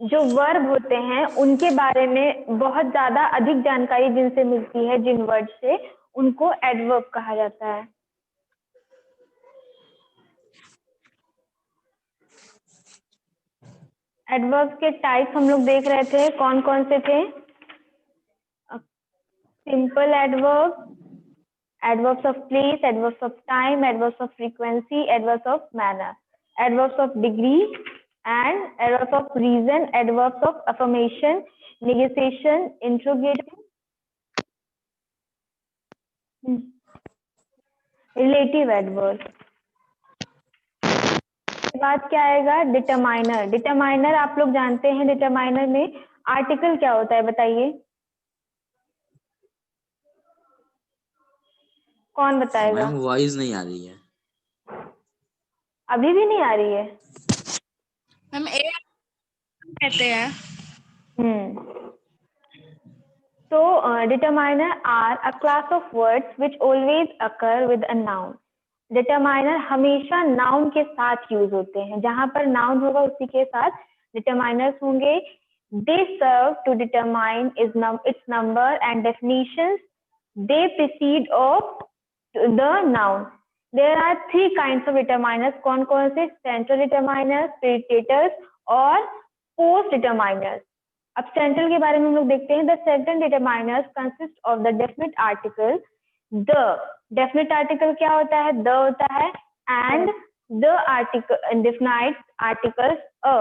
जो वर्ब होते हैं उनके बारे में बहुत ज्यादा अधिक जानकारी जिनसे मिलती है, जिन वर्ड से, उनको एडवर्ब कहा जाता है। एडवर्ब के टाइप हम लोग देख रहे थे, कौन कौन से थे? Simple adverb, adverbs of place, adverbs of time, adverbs of frequency, adverbs of manner, adverbs of degree, and adverbs of reason, adverbs of affirmation, negation, interrogative, relative adverb। बाद क्या आएगा? डिटरमाइनर। डिटरमाइनर आप लोग जानते हैं, डिटरमाइनर में article क्या होता है बताइए, कौन बताएगा? मैम वॉइस नहीं आ रही है। अभी भी नहीं आ रही है? हम ए कहते हैं। So determiner are a class of words which always occur with a noun. Determiner हमेशा noun के साथ यूज होते हैं, जहां पर noun होगा उसी के साथ determiners होंगे। They serve to determine its number and definitions. They precede of the noun. There are three kinds of determiners. कौन कौन से? Central determiners, predicators और post determiners। अब सेंट्रल के बारे में हम लोग देखते हैं। The central determiners consist of the definite article the. Definite article क्या होता है? द होता है। And the article definite articles a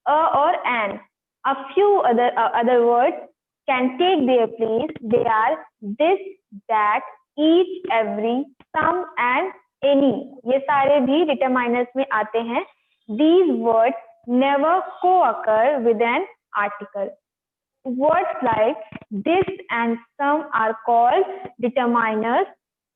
और an. A few other words can take their place. They are this, that, each, every, some and any. ये सारे भी determiners में आते हैं। These words never co-occur with an article. Words like this and some are called determiners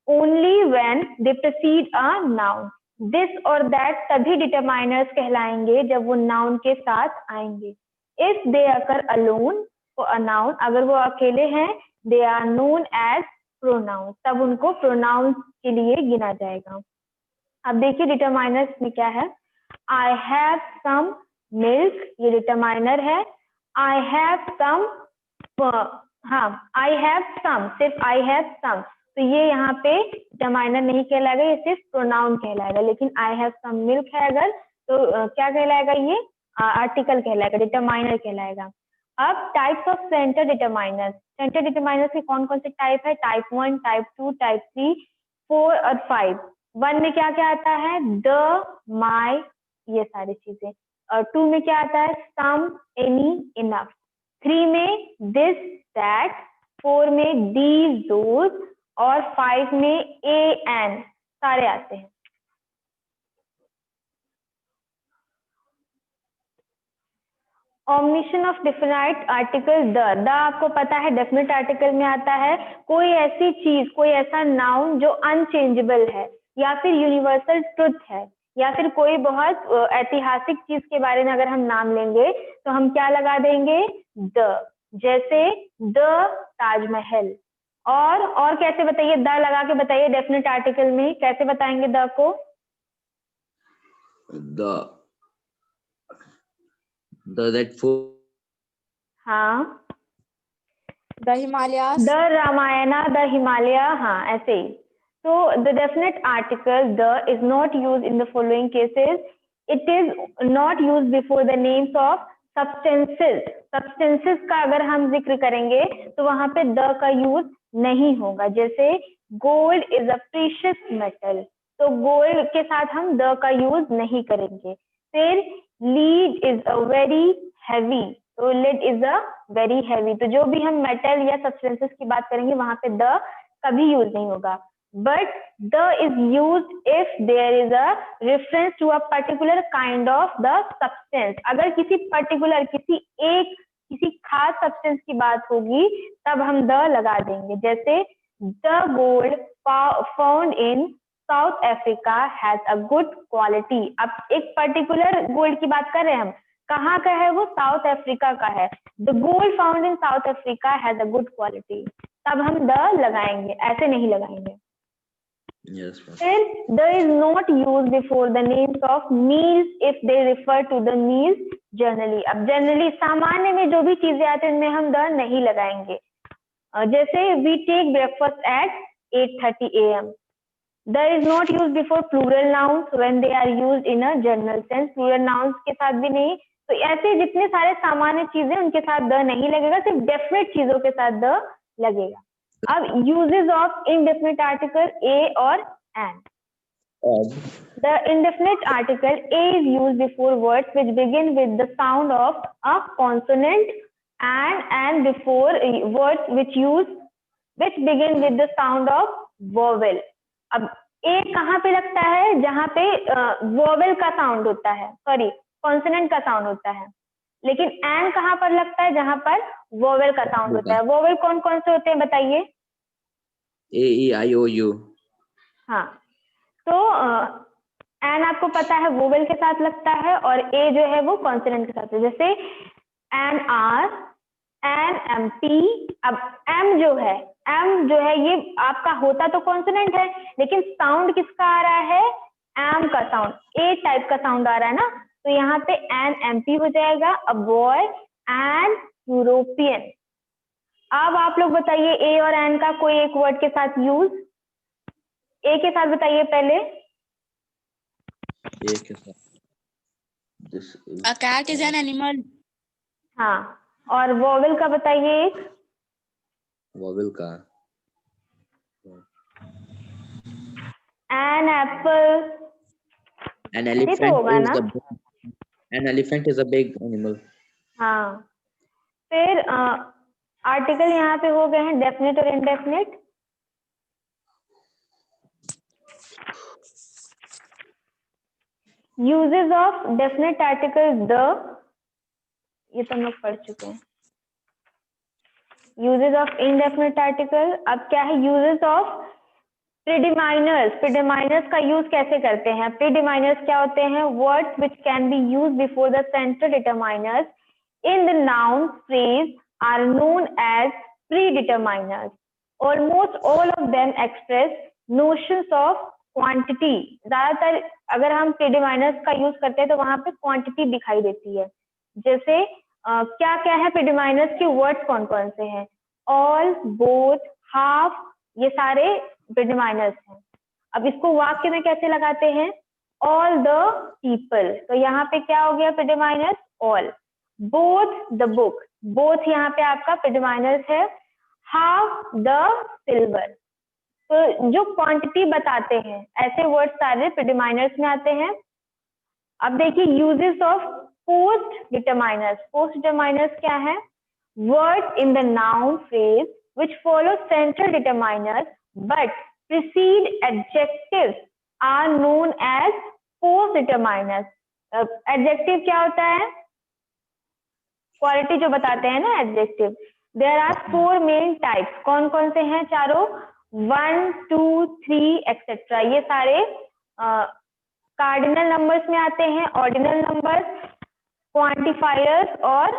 only when they precede a noun. This और that तभी determiners कहलाएंगे जब वो noun के साथ आएंगे। If they occur alone for a noun, अगर वो अकेले हैं, they are known as pronouns, तब उनको pronouns के लिए गिना जाएगा। अब देखिए determiners में क्या है। I have some milk, ये डिटरमाइनर है। I have some, हाँ, I have some, सिर्फ I have some, तो ये यहाँ पे डिटरमाइनर नहीं कहलाएगा, ये सिर्फ प्रोनाउन कहलाएगा। लेकिन I have some milk है अगर, तो क्या कहलाएगा? ये आर्टिकल कहलाएगा, डिटरमाइनर कहलाएगा। अब types of centre determiners. Centre determiners के कौन कौन से टाइप है? टाइप 1, टाइप 2, टाइप 3, 4 और 5। 1 में क्या क्या आता है? द, माई, ये सारी चीजें। और 2 में क्या आता है? सम, एनी, इनफ। 3 में दिस, दैट। 4 में दीज, दोज। और 5 में ए, एन, सारे आते हैं। Omission of definite article the. आपको पता है डेफिनेट आर्टिकल में आता है। कोई ऐसी चीज, कोई ऐसा नाउन जो अनचेंजेबल है, या फिर यूनिवर्सल ट्रुथ है, या फिर कोई बहुत ऐतिहासिक चीज के बारे में अगर हम नाम लेंगे तो हम क्या लगा देंगे? द। जैसे द ताजमहल। और कैसे बताइए? द लगा के बताइए डेफिनेट आर्टिकल में, कैसे बताएंगे द को? हाँ, the Himalayas, the Ramayana, the Himalaya, हाँ ऐसे ही। So the definite article the is not used in the following cases. It is not used before the names of substances. Substances का अगर हम जिक्र करेंगे तो वहां पे the का यूज नहीं होगा। जैसे gold is a precious metal, तो gold के साथ हम the का यूज नहीं करेंगे। फिर lead is a very heavy, तो lead is a very heavy, तो जो भी हम metal या substances की बात करेंगे वहां पे the कभी यूज नहीं होगा। But the is used if there is a reference to a particular kind of the substance. अगर किसी particular, किसी खास substance की बात होगी तब हम the लगा देंगे। जैसे the gold found in South Africa has a good quality. अब एक particular gold की बात कर रहे हैं हम, कहाँ का है वो? साउथ अफ्रीका का है। The gold found in South Africa has a good quality, तब हम the लगाएंगे, ऐसे नहीं लगाएंगे। Yes, Then the is not used before the names of meals if they refer to the meals generally. अब generally सामान्य में जो भी चीजें आती हैं उनमें हम द नहीं लगाएंगे। जैसे we take breakfast at 8:30 AM। The is not use before plural nouns when they are used in a general sense. Plural nouns के साथ भी नहीं। तो ऐसे जितने सारे सामान्य चीजें उनके साथ द नहीं लगेगा, सिर्फ डेफिनेट चीजों के साथ द लगेगा। अब uses of indefinite article a और N. The indefinite article a is used before words which begin with the sound of a consonant and before words which begin with the sound of vowel. अब a कहाँ पे लगता है? जहाँ पे vowel का sound होता है, सॉरी कॉन्सोनेंट का साउंड होता है। लेकिन एन कहाँ पर लगता है? जहाँ पर वोवेल का साउंड होता है। वोवेल कौन कौन से होते हैं बताइए? ए ई आई ओ यू। हाँ, तो एन आपको पता है वोवेल के साथ लगता है और ए जो है वो कॉन्सोनेंट के साथ है। जैसे N R, N M P. अब एम जो है ये आपका होता तो कॉन्सोनेंट है, लेकिन साउंड किसका आ रहा है? एम का साउंड, ए टाइप का साउंड आ रहा है ना, तो यहाँ पे एन एम पी हो जाएगा। A boy and European. अब आप लोग बताइए ए और एन का कोई एक वर्ड के साथ यूज। ए के साथ बताइए पहले। ए के साथ this is A cat is an animal. हाँ, और वोवेल का बताइए एक। वोवेल का एन एप्पल। an ये तो elephant होगा is ना? an elephant is a big animal. हाँ, फिर आर्टिकल यहाँ पे हो गए हैं डेफिनेट और indefinite. Uses of definite article the, ये तो हम लोग पढ़ चुके हैं। यूजेस ऑफ इनडेफिनेट आर्टिकल, अब क्या है? Uses of प्रीडिमाइनर्स। प्रीडिमाइनर्स का यूज कैसे करते हैं? प्रीडिमाइनर्स क्या होते हैं? Words which can be use before the central determiners in the noun phrase are known as predeterminers. Almost all of them express notions of quantity. ज्यादातर अगर हम predeterminers का यूज करते हैं तो वहां पे क्वांटिटी दिखाई देती है। जैसे क्या क्या है predeterminers के वर्ड्स कौन कौन से हैं? all, both, half, ये सारे predeterminers हैं। अब इसको वाक्य में कैसे लगाते हैं? all the people। तो यहाँ पे क्या हो गया predeterminers? all। both the book, both यहाँ पे आपका predeterminers है। half the silver। तो जो क्वांटिटी बताते हैं ऐसे वर्ड सारे predeterminers में आते हैं। अब देखिए uses of post determiners. Post determiners क्या है? Word in the noun phrase which follow central determiners but precede adjectives are known as post determiners। adjective क्या होता है? क्वालिटी जो बताते हैं ना, adjective. There are 4 main types. कौन कौन से हैं? चारों 1, 2, 3 एक्सेट्रा। ये सारे कार्डिनल नंबर्स में आते हैं, ऑर्डिनल नंबर्स, क्वांटिफायर्स और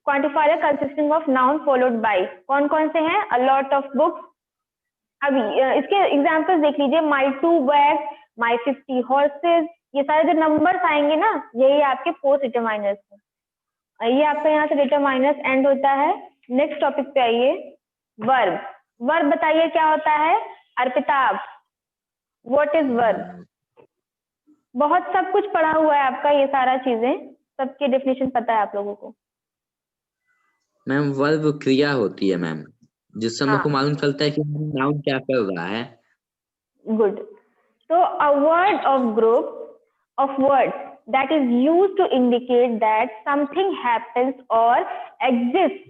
quantifier consisting of noun followed by. कौन कौन से हैं? A lot of books. अभी इसके एग्जांपल्स देख लीजिए। माई 2 बैग्स, माई 50 हॉर्सेस। ये सारे जो नंबर्स आएंगे ना, यही आपके पोस्ट डिटरमाइनर्स हैं। ये आपका यहाँ से डिटरमाइनर्स एंड होता है। नेक्स्ट टॉपिक पे आइए, वर्ब। वर्ब बताइए क्या होता है? Arpita, what is verb? बहुत सब कुछ पढ़ा हुआ है आपका, ये सारा चीजें सबकी डेफिनेशन पता है आप लोगों को। मैम वर्ब क्रिया होती है मैम, जिससे हम लोग को मालूम चलता है कि नाउन क्या कर रहा है। गुड। तो a word of group of words that is used to indicate that something happens or exists.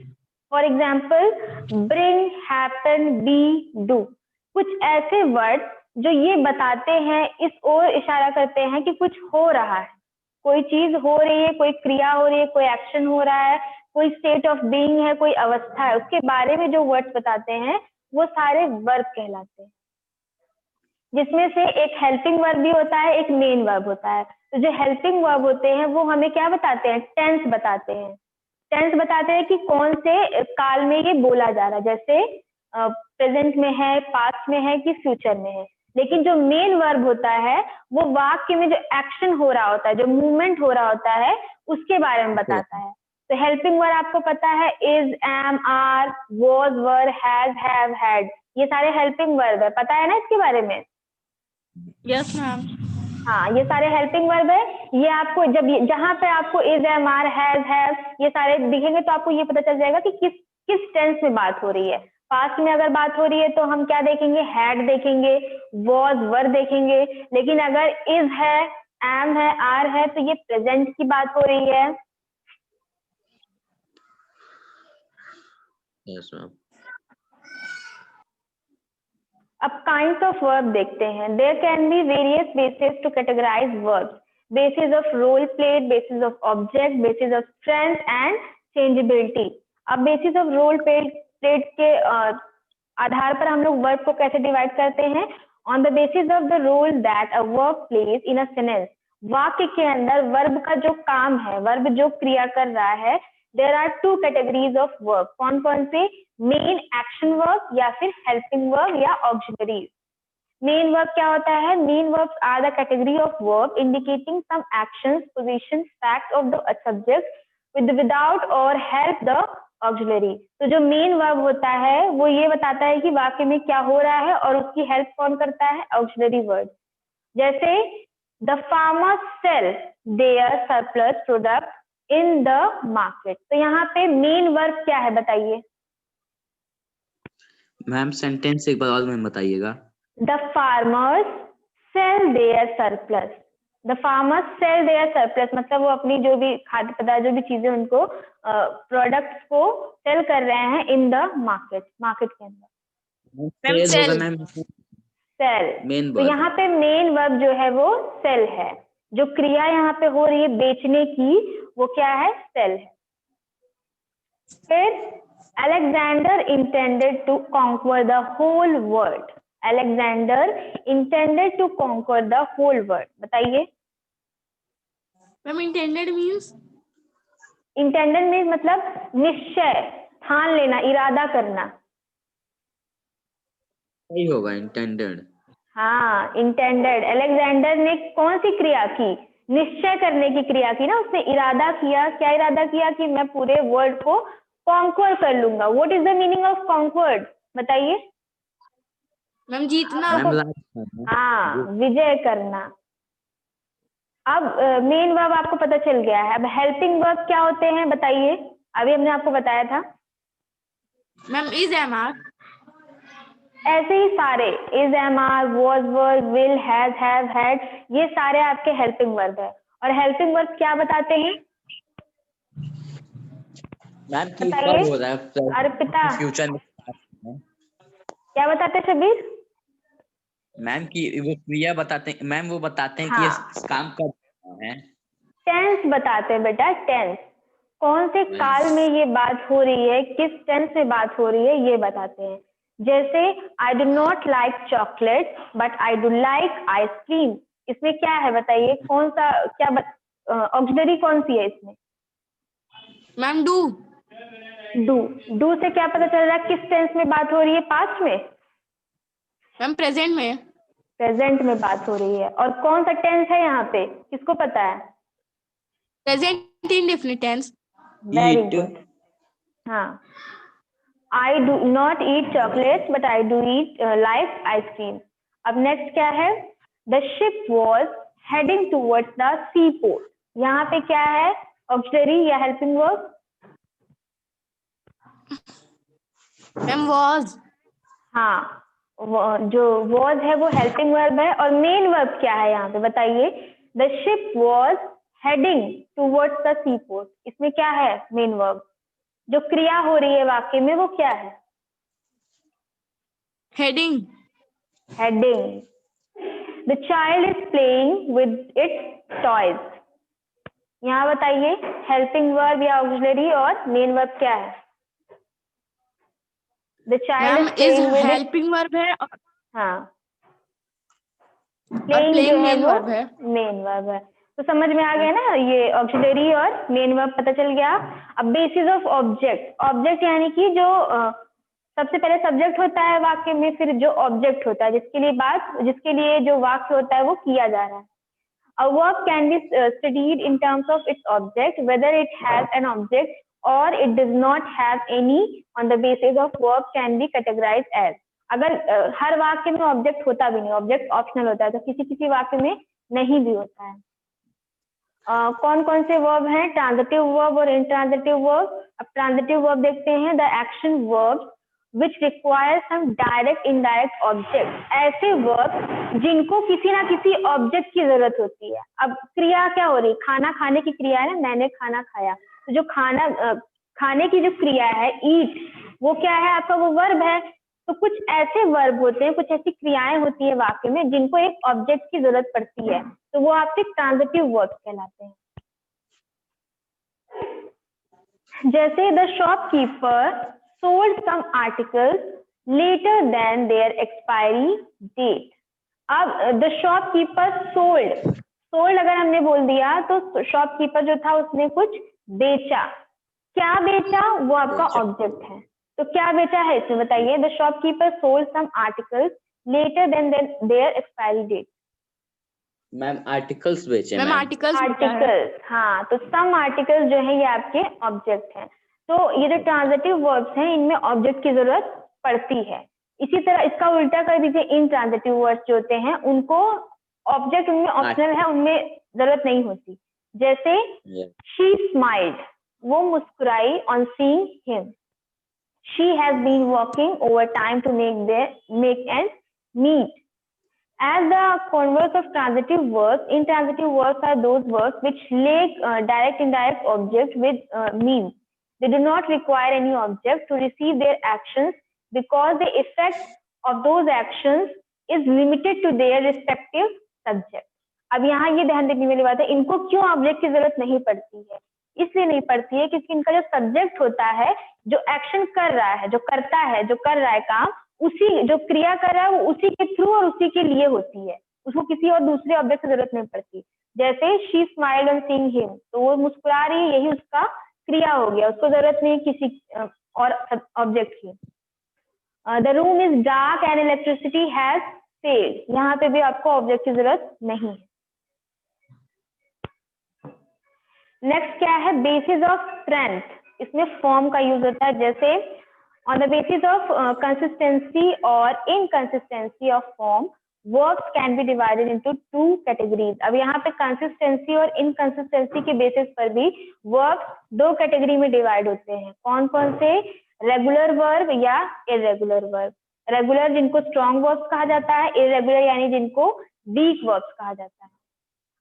For example, bring, happen, be, do. कुछ ऐसे वर्ड जो ये बताते हैं, इस ओर इशारा करते हैं कि कुछ हो रहा है, कोई चीज हो रही है, कोई क्रिया हो रही है, कोई एक्शन हो रहा है, कोई स्टेट ऑफ बीइंग है, कोई अवस्था है, उसके बारे में जो वर्ड्स बताते हैं वो सारे वर्ब कहलाते हैं। जिसमें से एक हेल्पिंग वर्ब भी होता है, एक मेन वर्ब होता है। तो जो हेल्पिंग वर्ब होते हैं वो हमें क्या बताते हैं? टेंस बताते हैं। टेंस बताते हैं कि कौन से काल में ये बोला जा रहा है, जैसे प्रेजेंट में है, पास्ट में है कि फ्यूचर में है। लेकिन जो मेन वर्ब होता है वो वाक्य में जो एक्शन हो रहा होता है, जो मूवमेंट हो रहा होता है, उसके बारे में बताता है। तो हेल्पिंग वर्ब आपको पता है is, am, are, was, were, has, have, had, ये सारे हेल्पिंग वर्ब है, पता है ना इसके बारे में? Yes ma'am. हाँ, ये सारे हेल्पिंग वर्ब है। ये आपको जब जहाँ पे आपको is, am, are, has, have ये सारे दिखेंगे तो आपको ये पता चल जाएगा कि किस टेंस में बात हो रही है। पास्ट में अगर बात हो रही है तो हम क्या देखेंगे, हैड देखेंगे, वॉज, वर देखेंगे। लेकिन अगर इज है, एम है, आर है तो ये प्रेजेंट की बात हो रही है। Yes ma'am. अब काइंड्स ऑफ वर्ब देखते हैं। There can be various basis to categorise verbs, basis of role played, basis of object, basis of strength and changeability. अब बेसिस ऑफ रोल प्लेड के आधार पर हम लोग वर्ब को कैसे डिवाइड करते हैं? On the basis of the role that a verb plays in a sentence, वाक्य के अंदर वर्ब का जो काम है, वर्ब जो क्रिया कर रहा है, there are two categories of verb. कौन कौन से? मेन एक्शन वर्ब या फिर हेल्पिंग वर्ब या ऑक्सिलरी। मेन वर्ब क्या होता है? Main verbs are the category of verb indicating some actions, positions, fact of the subject without or help the auxiliary. तो जो मेन वर्ब होता है वो ये बताता है कि वाक्य में क्या हो रहा है और उसकी हेल्प कौन करता है? Auxiliary word. जैसे the farmer sell their surplus product in the market. तो यहाँ पे मेन वर्ब क्या है बताइए? मैम सेंटेंस एक बार और मैम बताइएगा। The farmers sell their surplus. The farmers sell their surplus मतलब वो अपनी जो भी खाद्य पदार्थ, जो भी चीजें उनको प्रोडक्ट्स को सेल कर रहे हैं इन द मार्केट के अंदर। सेल होगा मैम, सेल। मेन तो वर्ब। यहाँ पे मेन वर्ब जो है वो सेल है। जो क्रिया यहाँ पे हो रही है बेचने की वो क्या है? सेल है। फिर Alexander intended to conquer the whole world. Alexander intended to conquer the whole world. बताइए। Ma'am intended means? Intended means मतलब निश्चय, ठान लेना, इरादा करना। सही होगा इंटेंडेड। हाँ, इंटेंडेड। अलेक्जेंडर ने कौन सी क्रिया की? निश्चय करने की क्रिया की ना, उसने इरादा किया। क्या इरादा किया? कि मैं पूरे वर्ल्ड को कॉन्क्वर कर लूंगा। What is the meaning of conquered बताइए? मैम जीतना। हाँ, विजय करना। अब मेन वर्ब आपको पता चल गया है। अब हेल्पिंग वर्ब क्या होते हैं बताइए? अभी हमने आपको बताया था। Ma'am is, am, are. ऐसे ही सारे is, am, are, was, were, will, has, have, had, ये सारे आपके हेल्पिंग वर्ब है। और हेल्पिंग वर्ब क्या बताते हैं? मैम की बताइए हो रहा है अर्पिता, फ्यूचर में क्या बताते हैं शबीर? मैम की वो क्रिया बताते हैं मैम, वो बताते हैं कि हाँ, ये काम कब है। टेंस बताते हैं बेटा, टेंस। कौन से काल में ये बात हो रही है, किस टेंस में बात हो रही है, ये बताते हैं। जैसे आई do not like chocolate but I do like ice cream. इसमें क्या है बताइए? कौन सा क्या ऑक्सिलरी कौन सी है इसमें? Ma'am do. डू से क्या पता चल रहा है किस टेंस में बात हो रही है? पास्ट में? मैम प्रेजेंट में। प्रेजेंट में बात हो रही है। और कौन सा टेंस है यहाँ पे, किसको पता है? Present indefinite tense. Very good. हाँ, I do not eat chocolate but I do eat like ice cream. अब नेक्स्ट क्या है? The ship was heading towards the sea port. यहाँ पे क्या है? ऑक्सिलरी या हेल्पिंग वर्ब? Ma'am was. हाँ, जो वॉज है वो हेल्पिंग वर्ब है। और मेन वर्ब क्या है यहाँ पे बताइए? The ship was heading towards the sea port. इसमें क्या है? Main verb. जो क्रिया हो रही है वाक्य में वो क्या है? Heading. Heading. The child is playing with its toys. यहाँ बताइए हेल्पिंग वर्ब या ऑक्सिलरी और मेन वर्ब क्या है? The child ma'am is is playing with. Helping verb है और हाँ, प्लेइंग जो प्लेइंग है मेन वो वर्ब है। मेन वर्ब है। तो समझ में आ गया ना, ये ऑक्सिलरी और मेन वर्ब पता चल गया। अब बेसिस ऑफ ऑब्जेक्ट। ऑब्जेक्ट यानी कि जो सबसे पहले सब्जेक्ट होता है वाक्य में, फिर जो ऑब्जेक्ट होता है जिसके लिए जो वाक्य होता है वो किया जा रहा है। A verb can be studied in terms of its object, whether it has an object or it does not have any. On the basis of verb can be categorized as. अगर हर वाक्य में ऑब्जेक्ट होता भी नहीं, object optional होता है, तो किसी किसी वाक्य में नहीं भी होता है। कौन कौन से वर्ब हैं? ट्रांजिटिव वर्ब और इंट्रांजिटिव वर्ब। अब ट्रांजिटिव वर्ब देखते हैं। The action verb which require some direct indirect object, ऐसे वर्ब जिनको किसी ना किसी ऑब्जेक्ट की जरूरत होती है। अब क्रिया क्या हो रही है? खाना खाने की क्रिया है ना, मैंने खाना खाया, तो जो खाने की जो क्रिया है ईट, वो क्या है आपका? वो वर्ब है। तो कुछ ऐसे वर्ब होते हैं, कुछ ऐसी क्रियाएं होती है वाक्य में जिनको एक ऑब्जेक्ट की जरूरत पड़ती है, तो वो आपके ट्रांजिटिव वर्ब कहलाते हैं। जैसे the shopkeeper sold some articles later than their expiry date. अब द शॉपकीपर सोल्ड अगर हमने बोल दिया तो शॉपकीपर जो था उसने कुछ बेचा। क्या बेचा? वो आपका ऑब्जेक्ट है। तो क्या बेचा है इसमें बताइए? The shopkeeper sold some articles later than their expiry date. Ma'am articles बेचे। Ma'am articles. हाँ, तो सम आर्टिकल्स जो है ये आपके ऑब्जेक्ट हैं। तो ये जो ट्रांजिटिव वर्ब्स हैं इनमें ऑब्जेक्ट की जरूरत पड़ती है। इसी तरह इसका उल्टा कर दीजिए, इन ट्रांजिटिव वर्ब्स जो होते हैं उनको ऑब्जेक्ट उनमें ऑप्शनल है, उनमें जरूरत नहीं होती। जैसे शी स्माइल्ड, वो मुस्कुराई on seeing him. She has been working overtime to make ends meet. As the converse of transitive verbs, intransitive verbs are those verbs which lack direct indirect object with means. They do not require any object to receive their actions because the effect of those actions is limited to their respective subject. अब यहाँ ये ध्यान देने वाली बात है, इनको क्यों ऑब्जेक्ट की जरूरत नहीं पड़ती है? इसलिए नहीं पड़ती है क्योंकि इनका जो सब्जेक्ट होता है, जो एक्शन कर रहा है, जो करता है, जो कर रहा है काम, उसी जो क्रिया कर रहा है वो उसी के थ्रू और उसी के लिए होती है, उसको किसी और दूसरे ऑब्जेक्ट की जरूरत नहीं पड़ती। जैसे she smiled on seeing him, तो वो मुस्कुरा रही है, यही उसका क्रिया हो गया, उसको जरूरत नहीं किसी और ऑब्जेक्ट की। The room is dark and electricity has failed, यहाँ पे भी आपको ऑब्जेक्ट की जरूरत नहीं है। नेक्स्ट क्या है? बेसिस ऑफ स्ट्रेंथ, इसमें फॉर्म का यूज होता है। जैसे on the basis of consistency और inconsistency of form, verbs can be divided into 2 categories. अब यहाँ पे कंसिस्टेंसी और इनकंसिस्टेंसी के बेसिस पर भी वर्ब्स 2 कैटेगरी में डिवाइड होते हैं। कौन कौन से? रेगुलर वर्ब या इरेगुलर वर्ब। रेगुलर जिनको स्ट्रॉन्ग वर्ब्स कहा जाता है, इरेगुलर यानी जिनको वीक वर्ब्स कहा जाता है।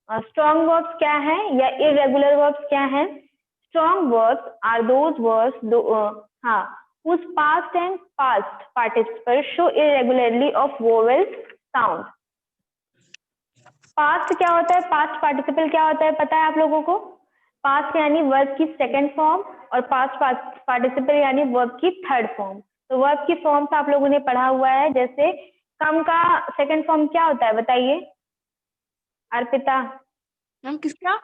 स्ट्रॉन्ग वर्ब्स क्या है या इरेगुलर वर्ब्स क्या है? Strong verbs are those verbs whose past and past participle show irregularly of vowel sound. Past क्या होता है? पास्ट पार्टिसिपल क्या होता है पता है आप लोगों को? पास्ट यानी वर्ब की सेकंड फॉर्म और पास्ट पार्टिसिपल यानी वर्ब की थर्ड फॉर्म। तो वर्ब की फॉर्म आप लोगों ने पढ़ा हुआ है। जैसे कम का सेकंड फॉर्म क्या होता है बताइए अर्पिता? मैम किसका?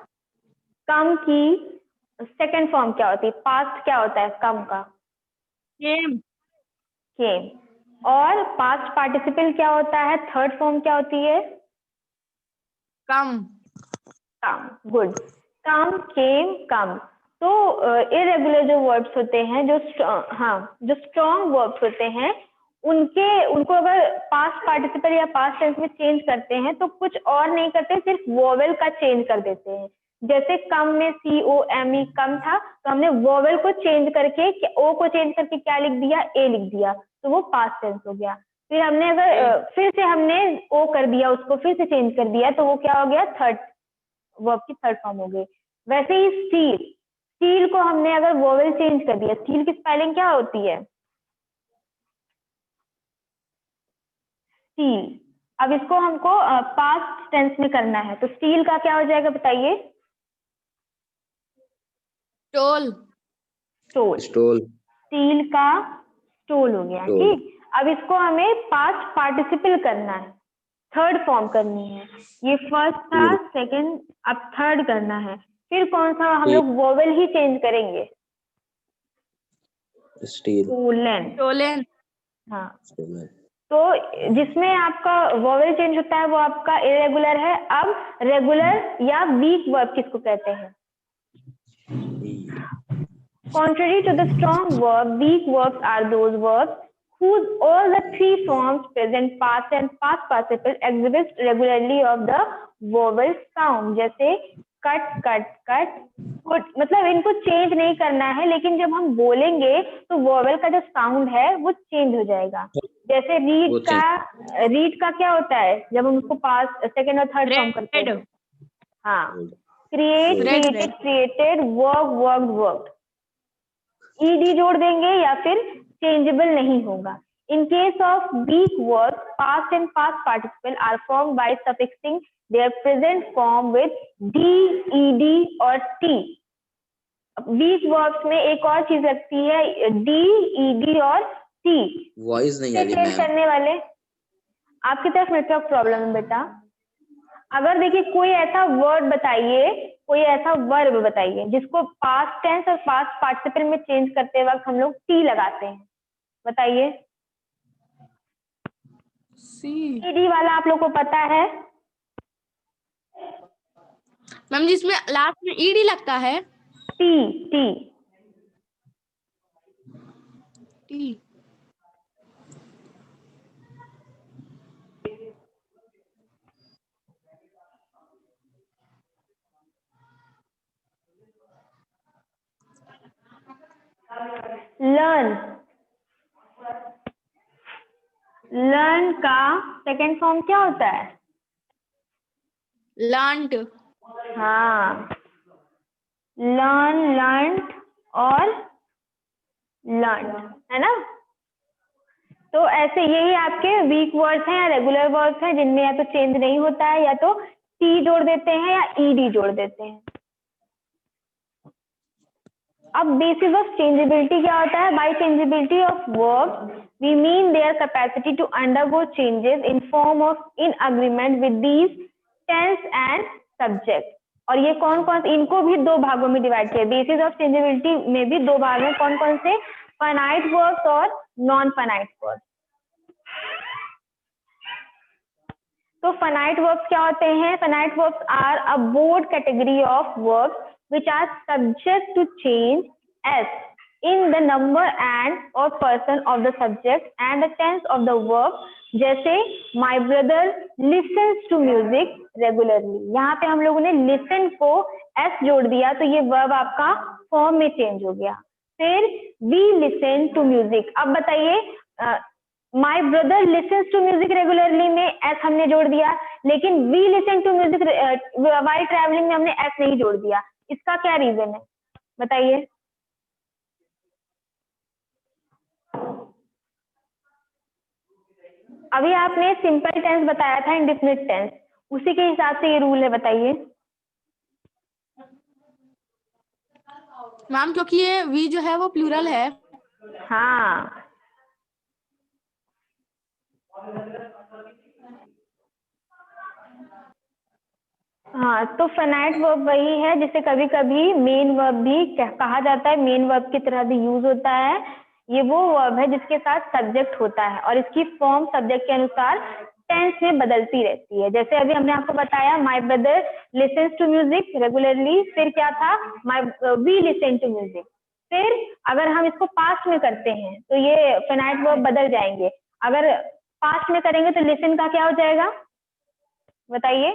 कम की सेकंड फॉर्म क्या होती है? पास्ट क्या होता है कम का? केम। और पास्ट पार्टिसिपल क्या होता है? थर्ड फॉर्म क्या होती है? कम। गुड। कम, केम, कम। तो इरेगुलर जो वर्ब्स होते हैं, जो स्ट्रॉन्ग वर्ब्स होते हैं, उनको अगर पास्ट पार्टिसिपल या पास्ट टेंस में चेंज करते हैं तो कुछ और नहीं करते, सिर्फ वोवेल का चेंज कर देते हैं। जैसे कम में COME कम था, तो हमने वोवेल को चेंज करके ओ को चेंज करके क्या लिख दिया? ए लिख दिया, तो वो पास्ट टेंस हो गया। फिर हमने अगर फिर से हमने ओ कर दिया, उसको फिर से चेंज कर दिया, तो वो क्या हो गया? थर्ड वर्ब की थर्ड फॉर्म हो गई। वैसे ही स्टील को हमने अगर वोवेल चेंज कर दिया, स्टील की स्पेलिंग क्या होती है? स्टील। अब इसको हमको पास्ट टेंस में करना है, तो स्टील का क्या हो जाएगा बताइए? स्टोल। स्टील का स्टोल हो गया। ठीक, अब इसको हमें पास्ट पार्टिसिपल करना है, थर्ड फॉर्म करनी है। ये फर्स्ट था, सेकंड, अब थर्ड करना है। फिर कौन सा? हम लोग वोवेल ही चेंज करेंगे। स्टोलन। हाँ, तो जिसमें आपका वोवेल चेंज होता है वो आपका इरेगुलर है। अब रेगुलर या वीक वर्ब किसको कहते हैं? Contrary to the strong verb, weak verbs are those verbs whose all the three forms, present, past and past participle, exhibit regularly of the vowel sound. जैसे कट कट कट, मतलब इनको change नहीं करना है, लेकिन जब हम बोलेंगे तो वोवेल का जो साउंड है वो चेंज हो जाएगा। जैसे रीड का क्या होता है जब हम उसको पास्ट, सेकेंड और थर्ड फॉर्म करते हैं? हाँ, create, created, created, work, worked, worked. ED जोड़ देंगे या फिर चेंजेबल नहीं होगा। In case of weak verbs, past and past participle are formed by suffixing their present form with D, ED और टी। वीक वर्ब्स में एक और चीज लगती है, डी, ईडी और टी। वॉइस नहीं आ रही मैम। करने वाले आपकी तरफ नेटवर्क प्रॉब्लम है बेटा। अगर देखिए कोई ऐसा वर्ड बताइए, कोई ऐसा वर्ब बताइए जिसको पास्ट टेंस और पास्ट पार्टिसिपल में चेंज करते वक्त हम लोग टी लगाते हैं, बताइए। ईडी वाला आप लोग को पता है मैम, जिसमें लास्ट में ईडी लगता है? T, T, T. Learn, learn का सेकेंड फॉर्म क्या होता है? लर्नड। हाँ, लर्न, लर्नड और लर्न, है ना? तो ऐसे यही आपके वीक वर्ड्स हैं या रेगुलर वर्ड्स हैं जिनमें या तो चेंज नहीं होता है, या तो टी जोड़ देते हैं या ईडी जोड़ देते हैं। अब बेसिस ऑफ चेंजेबिलिटी क्या होता है? By changeability of verbs we mean their capacity to undergo changes in form of in agreement with these tense and subject. और ये कौन कौन, इनको भी दो भागों में डिवाइड किया। बेसिस ऑफ चेंजेबिलिटी में भी दो भाग हैं, कौन कौन से? फाइनाइट वर्ब्स और नॉन फाइनाइट वर्ब्स। तो फाइनाइट वर्ब्स क्या होते हैं? Finite verbs are a broad category of verbs which are subject to change as in the number and or person of the subject and the tense of the verb। जैसे my brother listens to music regularly, यहाँ पे हम लोगों ने listen को s जोड़ दिया तो ये verb आपका फॉर्म में चेंज हो गया। फिर we listen to music, अब बताइए my brother listens to music regularly में s हमने जोड़ दिया, लेकिन we listen to music while traveling में हमने s नहीं जोड़ दिया। इसका क्या रीजन है बताइए? अभी आपने सिंपल टेंस बताया था, इंडेफिनिट टेंस, उसी के हिसाब से ये रूल है, बताइए। मैम क्योंकि ये वी जो है वो प्लूरल है। हाँ, हाँ, तो फाइनाइट वर्ब वही है जिसे कभी कभी मेन वर्ब भी कहा जाता है, मेन वर्ब की तरह भी यूज होता है। ये वो वर्ब है जिसके साथ सब्जेक्ट होता है और इसकी फॉर्म सब्जेक्ट के अनुसार टेंस में बदलती रहती है। जैसे अभी हमने आपको बताया my brother listens to music regularly, फिर क्या था? We listen to music. फिर अगर हम इसको पास्ट में करते हैं तो ये फाइनाइट वर्ब बदल जाएंगे। अगर पास्ट में करेंगे तो लिसन का क्या हो जाएगा बताइए?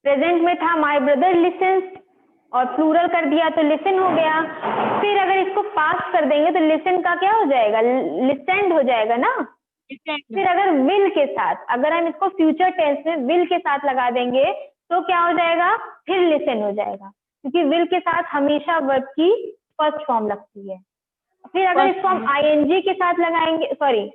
प्रेजेंट में था माय ब्रदर लिसन्स और प्लूरल कर दिया तो लिसन हो गया। फिर अगर इसको पास्ट कर देंगे तो लिसन का क्या हो जाएगा? लिसेंड हो जाएगा ना। फिर अगर विल के साथ, अगर हम इसको फ्यूचर टेंस में विल के साथ लगा देंगे तो क्या हो जाएगा? फिर लिसन हो जाएगा, क्योंकि विल के साथ हमेशा वर्ब की फर्स्ट फॉर्म लगती है। फिर अगर इसको हम आईएनजी के साथ लगाएंगे, सॉरी,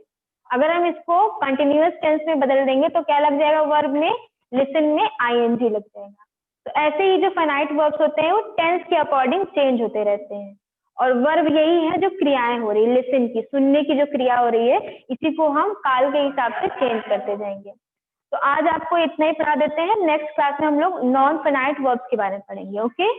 अगर हम इसको कंटिन्यूअस टेंस में बदल देंगे तो क्या लग जाएगा? वर्ब में, लिसन में आईएनजी लग जाएगा। तो ऐसे ही जो फाइनाइट वर्ब्स होते हैं वो टेंस के अकॉर्डिंग चेंज होते रहते हैं। और वर्ब यही है जो क्रियाएं हो रही है, लिसन की, सुनने की जो क्रिया हो रही है, इसी को हम काल के हिसाब से चेंज करते जाएंगे। तो आज आपको इतना ही पढ़ा देते हैं, नेक्स्ट क्लास में हम लोग नॉन फाइनाइट वर्ब्स के बारे में पढ़ेंगे। ओके।